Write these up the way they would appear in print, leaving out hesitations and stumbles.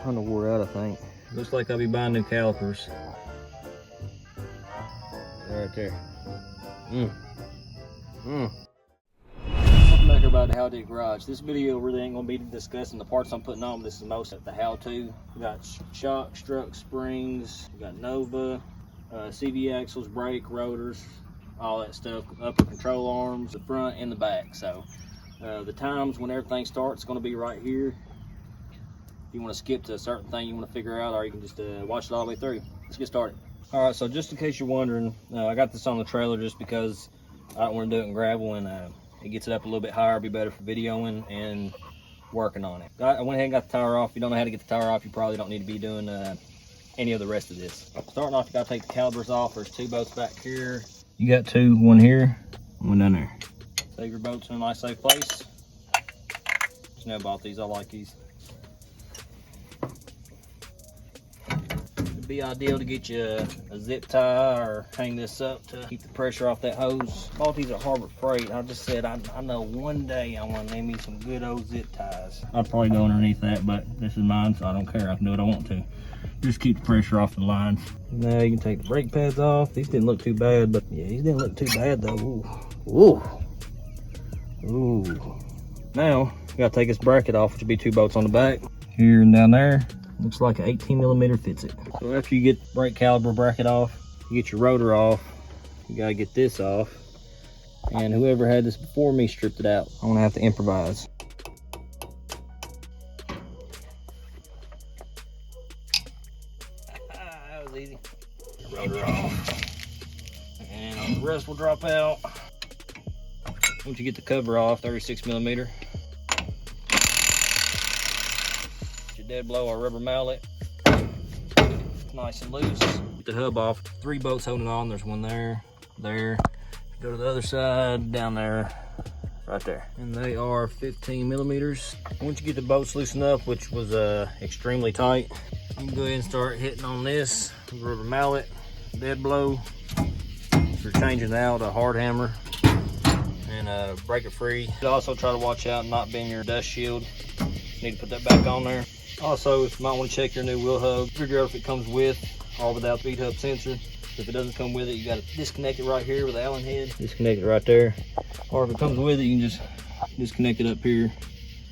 kind of wore out, I think. Looks like I'll be buying new calipers. Right there. Welcome back everybody to How Did Garage. This video really ain't gonna be discussing the parts I'm putting on. This is most of the how-to. We got shock, struck, springs. We got Nova, CV axles, brake, rotors, all that stuff. Upper control arms, the front and the back. So the times when everything starts is gonna be right here. If you want to skip to a certain thing you want to figure out, or you can just watch it all the way through. Let's get started. All right, so just in case you're wondering, I got this on the trailer just because I don't want to do it in gravel, and it gets it up a little bit higher. It'll be better for videoing and working on it. I went ahead and got the tire off. If you don't know how to get the tire off, you probably don't need to be doing any of the rest of this. Starting off, you got to take the calipers off. There's two bolts back here. You got two, one here, one down there. Save your bolts in a nice safe place. You know about these, I like these. It'd be ideal to get you a zip tie or hang this up to keep the pressure off that hose. All these are Harbor Freight. I just said I know one day I want to name me some good old zip ties. I'd probably go underneath that, but this is mine, so I don't care. I can do what I want to. Just keep the pressure off the lines. Now you can take the brake pads off. These didn't look too bad, but yeah, these didn't look too bad though. Ooh. Ooh. Ooh. Now you gotta take this bracket off, which will be two bolts on the back. Here and down there. Looks like an 18mm fits it. So after you get the brake caliper bracket off, you get your rotor off, you gotta get this off. And whoever had this before me stripped it out. I'm gonna have to improvise. That was easy. Rotor off. And the rest will drop out. Once you get the cover off, 36mm. Dead blow or rubber mallet, nice and loose. Get the hub off. 3 bolts holding on. There's one there, there. Go to the other side, down there, right there. And they are 15mm. Once you get the bolts loosened up, which was extremely tight, you can go ahead and start hitting on this rubber mallet, dead blow. If you're changing it out, a hard hammer, and break it free. Also try to watch out not bend your dust shield. You need to put that back on there. Also, you might want to check your new wheel hub. Figure out if it comes with or without the speed hub sensor. If it doesn't come with it, you got to disconnect it right here with the Allen head. Disconnect it right there. Or if it comes with it, you can just disconnect it up here.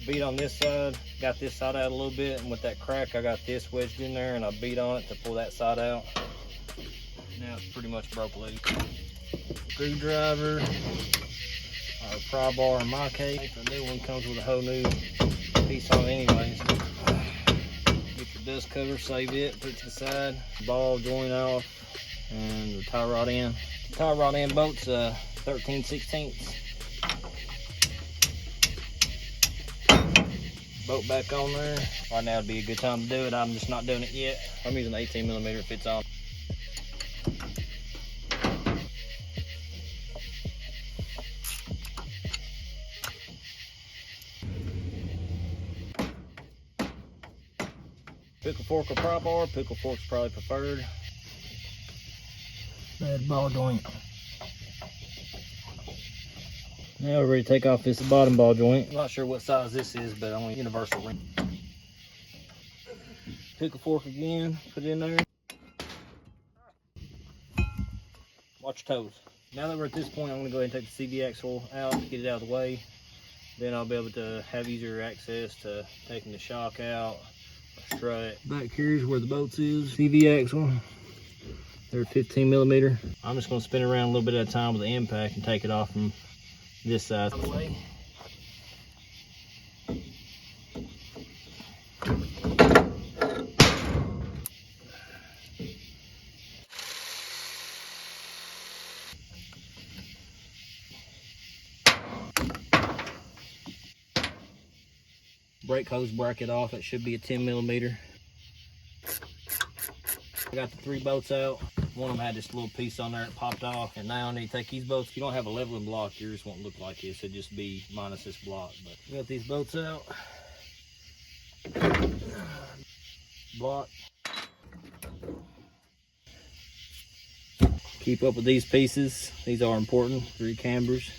Beat on this side. Got this side out a little bit, and with that crack, I got this wedged in there, and I beat on it to pull that side out. Now it's pretty much broke loose. Screwdriver, or pry bar in my case. The new one comes with a whole new piece on it anyways. Get your dust cover, save it, put it to the side. Ball joint off, and the tie rod end. Tie rod end bolt's 13/16. Bolt back on there. Right now would be a good time to do it. I'm just not doing it yet. I'm using 18mm, it fits on. Pickle fork or pry bar. Pickle fork's probably preferred. Bad ball joint. Now we're ready to take off this bottom ball joint. I'm not sure what size this is, but only universal ring. Pickle fork again, put it in there. Watch your toes. Now that we're at this point, I'm gonna go ahead and take the CV axle out, get it out of the way. Then I'll be able to have easier access to taking the shock out. Strut. Back here is where the bolts is. CV axle. They're 15mm. I'm just going to spin it around a little bit at a time with the impact and take it off from this side of the way. Brake hose bracket off. It should be a 10mm. I got the 3 bolts out. One of them had this little piece on there that popped off, and now I need to take these bolts. If you don't have a leveling block, yours won't look like this. It'll just be minus this block. But we got these bolts out. Block. Keep up with these pieces. These are important. 3 cambers.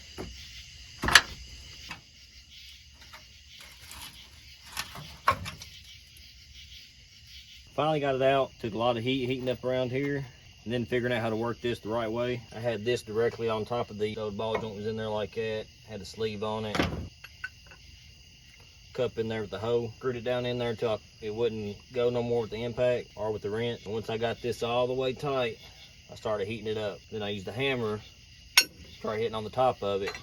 Finally got it out. Took a lot of heating up around here, and then figuring out how to work this the right way. I had this directly on top of the old ball joint was in there like that. Had a sleeve on it. Cup in there with the hoe. Screwed it down in there until it wouldn't go no more with the impact or with the wrench. And once I got this all the way tight, I started heating it up. Then I used the hammer, started hitting on the top of it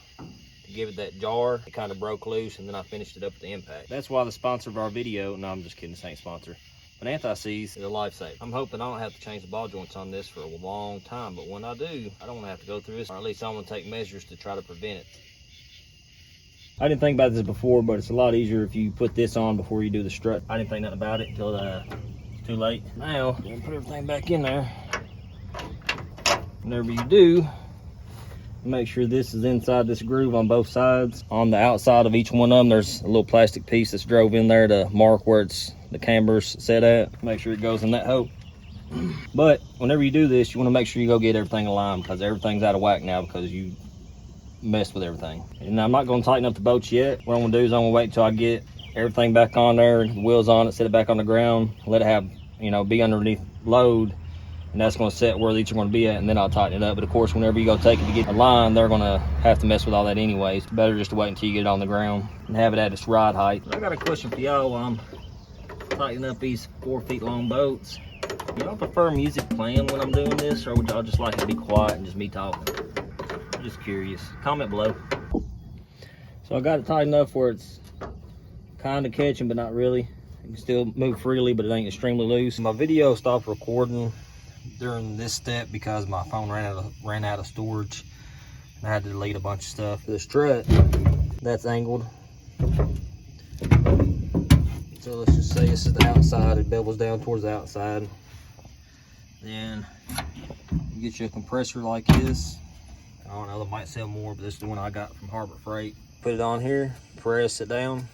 to give it that jar. It kind of broke loose, and then I finished it up with the impact. That's why the sponsor of our video, no, I'm just kidding, this ain't sponsor, but anti-seize is a lifesaver. I'm hoping I don't have to change the ball joints on this for a long time, but when I do, I don't want to have to go through this, or at least I'm going to take measures to try to prevent it. I didn't think about this before, but it's a lot easier if you put this on before you do the strut. I didn't think nothing about it until it's too late. Now, I'm gonna put everything back in there. Whenever you do, make sure this is inside this groove on both sides. On the outside of each one of them, there's a little plastic piece that's drove in there to mark where the camber's set at. Make sure it goes in that hole. But whenever you do this, you want to make sure you go get everything aligned, because everything's out of whack now because you messed with everything. And I'm not going to tighten up the bolts yet. What I'm going to do is I'm going to wait until I get everything back on there, the wheels on it, set it back on the ground, let it have, you know, be underneath load, and that's going to set where each are going to be at, and then I'll tighten it up. But of course, whenever you go take it to get a line, they're going to have to mess with all that anyways. It's better just to wait until you get it on the ground and have it at its ride height. I got a question for y'all while I'm tightening up these 4 feet long bolts. Y'all prefer music playing when I'm doing this, or would y'all just like it to be quiet and just me talking? I'm just curious. Comment below. So I got it tightened up where it's kind of catching, but not really. You can still move freely, but it ain't extremely loose. My video stopped recording during this step because my phone ran out of storage, and I had to delete a bunch of stuff. The strut, that's angled. So let's just say this is the outside. It bevels down towards the outside. Then you get you a compressor like this. I don't know, they might sell more, but this is the one I got from Harbor Freight. Put it on here, press it down.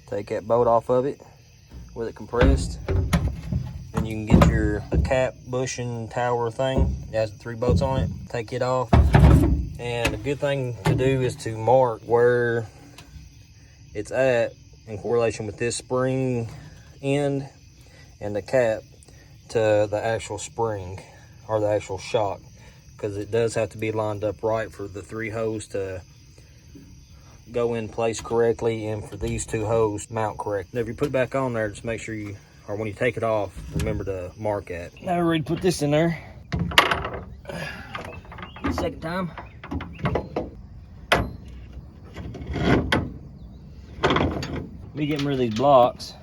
Take that bolt off of it with it compressed. Then you can get your cap bushing tower thing. It has the 3 bolts on it. Take it off. And a good thing to do is to mark where it's at in correlation with this spring end and the cap to the actual spring, or the actual shock, because it does have to be lined up right for the 3 hoses to go in place correctly, and for these 2 hoses to mount correct. Now, if you put it back on there, just make sure you, or when you take it off, remember to mark at. Now we're ready to put this in there. Second time. Me getting rid of these blocks.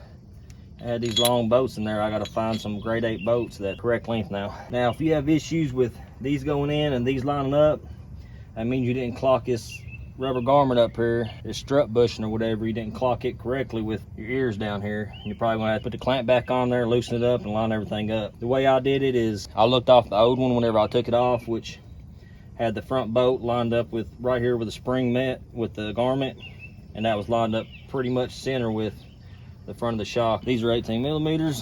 I had these long bolts in there. I got to find some grade 8 bolts that correct length now. Now, if you have issues with these going in and these lining up, that means you didn't clock this rubber garment up here, this strut bushing or whatever. You didn't clock it correctly with your ears down here. And you're probably going to have to put the clamp back on there, loosen it up, and line everything up. The way I did it is I looked off the old one whenever I took it off, which had the front bolt lined up with right here where the spring met with the garment, and that was lined up pretty much center with the front of the shock. These are 18 millimeters.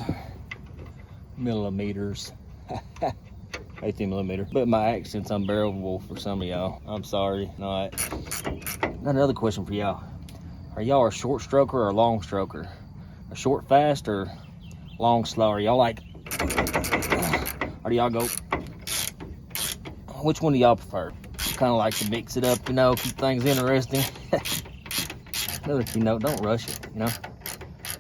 18 millimeter. But my accent's unbearable for some of y'all. I'm sorry. Not. Got another question for y'all. Are y'all a short stroker or a long stroker? A short fast or long slow? Are y'all like, or do y'all go? Which one do y'all prefer? Kind of like to mix it up, you know, keep things interesting. Another key note: don't rush it. You know.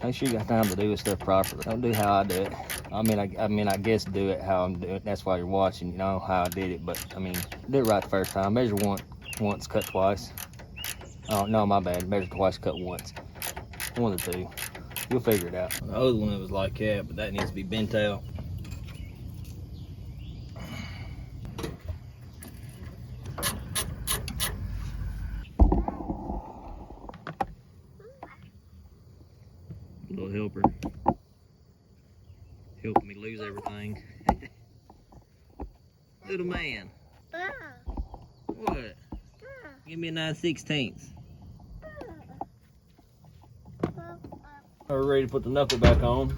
Make sure you got time to do this stuff properly. Don't do how I do it. I mean, I guess do it how I'm doing it. That's why you're watching, you know, how I did it. But, I mean, do it right the first time. Measure once, cut twice. Oh, no, my bad. Measure twice, cut once. One of the 2. You'll figure it out. The other one was like that, but that needs to be bent out. Little helper. Helping me lose everything. Little man. What? Give me a 9/16. Are we ready to put the knuckle back on?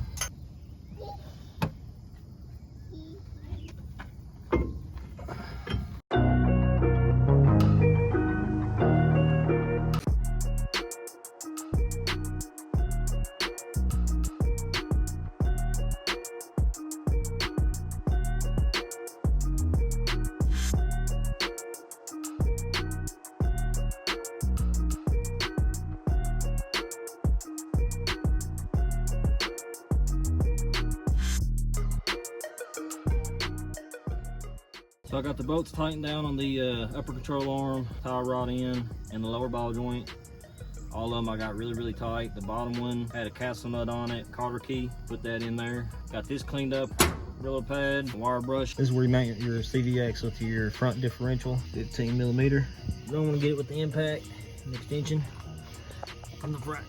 So I got the bolts tightened down on the upper control arm, tie rod in, and the lower ball joint. All of them I got really tight. The bottom one had a castle nut on it, cotter key, put that in there. Got this cleaned up, Brillo pad, wire brush. This is where you mount your CV axle to your front differential, 15 millimeter. You don't want to get it with the impact and extension from the front.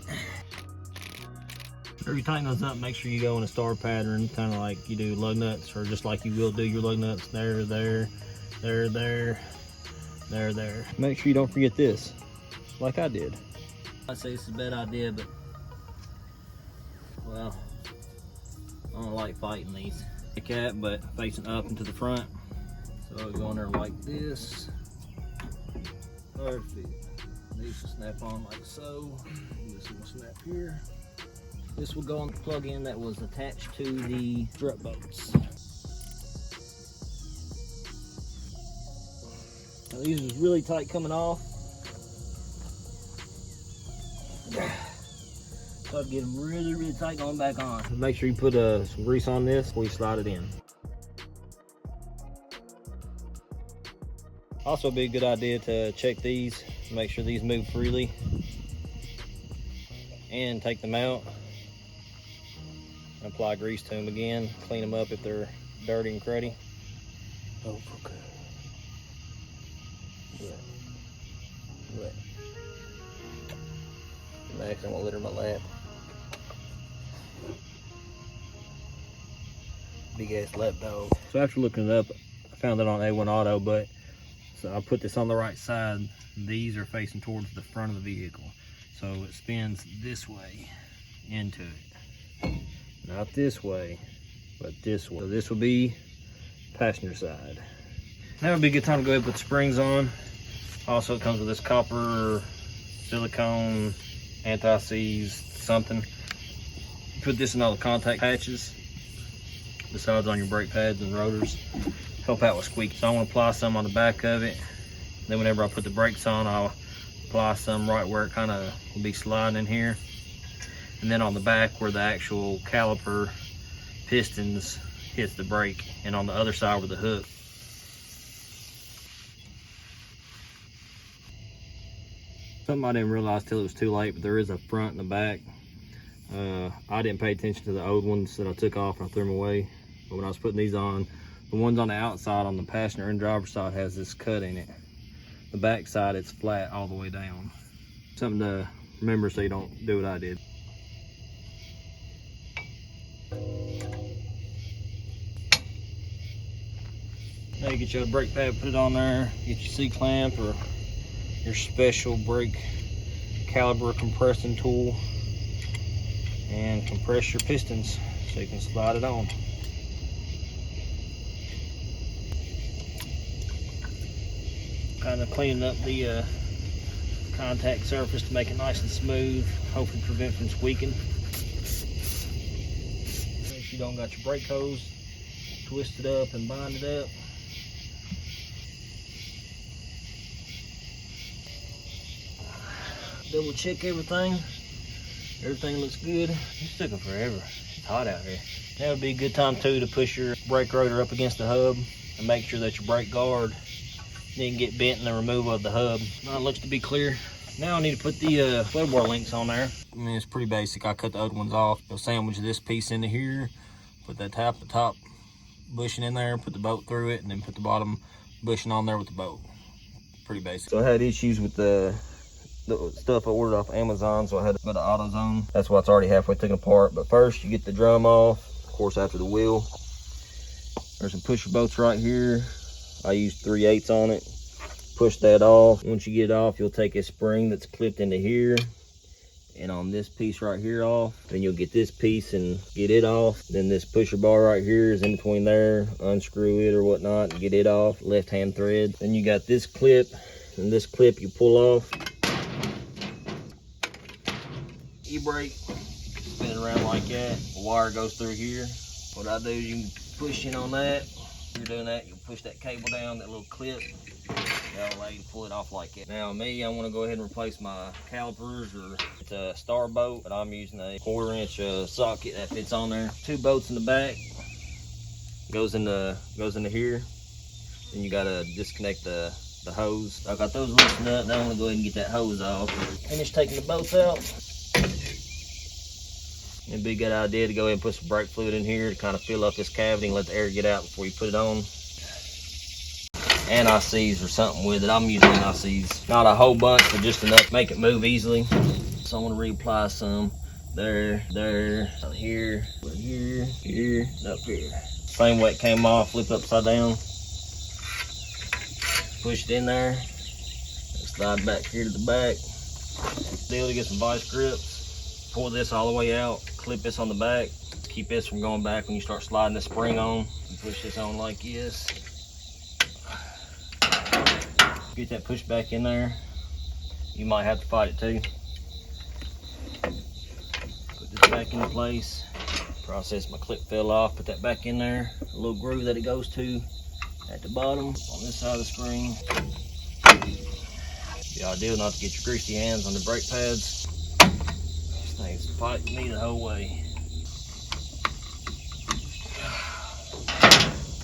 After you tighten those up, make sure you go in a star pattern, kind of like you do lug nuts, or just like you will do your lug nuts. There. Make sure you don't forget this, like I did. I say it's a bad idea, but well, I don't like fighting these. Like that, but facing up and to the front. So I'll go in there like this. Perfect. These will snap on like so. This will snap here. This will go on the plug-in that was attached to the strut bolts. Now these is really tight coming off. So I'd get them really tight going back on. Make sure you put some grease on this before you slide it in. Also be a good idea to check these, make sure these move freely, and take them out. Apply grease to them again, clean them up if they're dirty and cruddy. Oh, okay. Wet. Max, I won't litter my lap. Big ass lap dog. So after looking it up, I found it on A1 Auto, but so I put this on the right side. These are facing towards the front of the vehicle. So it spins this way into it. Not this way, but this way. So this will be passenger side. Now would be a good time to go ahead and put the springs on. Also, it comes with this copper, silicone, anti-seize, something. Put this in all the contact patches, besides on your brake pads and rotors. Help out with squeak. So I want to apply some on the back of it. Then whenever I put the brakes on, I'll apply some right where it kind of will be sliding in here. And then on the back where the actual caliper pistons hits the brake, and on the other side where the hook. Something I didn't realize till it was too late, but there is a front and a back. I didn't pay attention to the old ones that I took off and I threw them away. But when I was putting these on, the ones on the outside on the passenger and driver's side has this cut in it. The back side, it's flat all the way down. Something to remember so you don't do what I did. Now you get your brake pad, put it on there, get your C-clamp or your special brake caliber compressing tool, and compress your pistons so you can slide it on. Kind of cleaning up the contact surface to make it nice and smooth, hopefully prevent from squeaking. Make sure you don't got your brake hose twisted up and binded up. Double check everything. Everything looks good. It's taking forever. It's hot out here. That would be a good time too to push your brake rotor up against the hub and make sure that your brake guard didn't get bent in the removal of the hub. Now it looks to be clear. Now I need to put the Swaybar links on there. I mean, it's pretty basic. I cut the old ones off. I'll sandwich this piece into here, put that top bushing in there, put the bolt through it, and then put the bottom bushing on there with the bolt. Pretty basic. So I had issues with the stuff I ordered off Amazon, so I had to go to AutoZone. That's why it's already halfway taken apart. But first, you get the drum off, of course, after the wheel. There's some pusher bolts right here. I used 3/8 on it. Push that off. Once you get it off, you'll take a spring that's clipped into here, and on this piece right here off. Then you'll get this piece and get it off. Then this pusher bar right here is in between there. Unscrew it or whatnot and get it off. Left hand thread. Then you got this clip, and this clip you pull off. E-brake, spin it around like that. The wire goes through here. What I do is you can push in on that. If you're doing that, you'll push that cable down, that little clip. That'll allow you to pull it off like that. Now me, I want to go ahead and replace my calipers, or it's a star bolt, but I'm using a 1/4 inch socket that fits on there. 2 bolts in the back, goes into here. Then you gotta disconnect the hose. I got those loosened up. Now I'm gonna go ahead and get that hose off. Finish taking the bolts out. It'd be a good idea to go ahead and put some brake fluid in here to kind of fill up this cavity and let the air get out before you put it on. Anti-seize or something with it. I'm using anti-seize. Not a whole bunch, but just enough to make it move easily. So I'm gonna reapply some there, here, here, and up here. Same way it came off, flip upside down. Push it in there. Slide back here to the back. Deal to get some vice grips. Pull this all the way out. Clip this on the back. Keep this from going back when you start sliding the spring on. Push this on like this. Get that push back in there. You might have to fight it too. Put this back into place. Process, my clip fell off. Put that back in there. A little groove that it goes to at the bottom on this side of the spring. The ideal not to get your greasy hands on the brake pads. This thing's fighting me the whole way.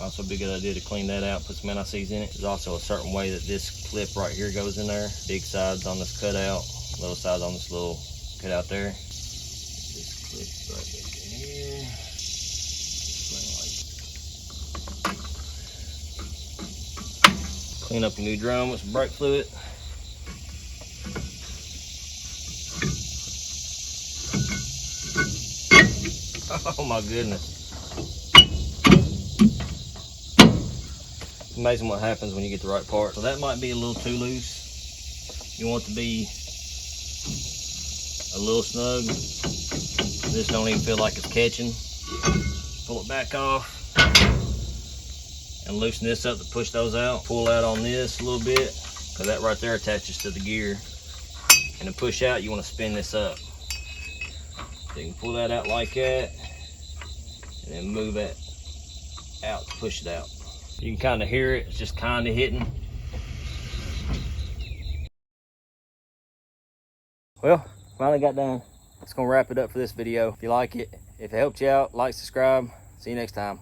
Also be a good idea to clean that out, put some anti-seize in it. There's also a certain way that this clip right here goes in there. Big sides on this cutout, little sides on this little cutout there. This clip right back in here. Clean up your new drum with some brake fluid. Oh my goodness. It's amazing what happens when you get the right part. So that might be a little too loose. You want it to be a little snug. This don't even feel like it's catching. Pull it back off and loosen this up to push those out. Pull out on this a little bit because that right there attaches to the gear. And to push out, you want to spin this up. So you can pull that out like that and then move it out to push it out. You can kind of hear it, it's just kind of hitting. Well, finally got done. That's gonna wrap it up for this video. If you like it, if it helped you out, like, subscribe. See you next time.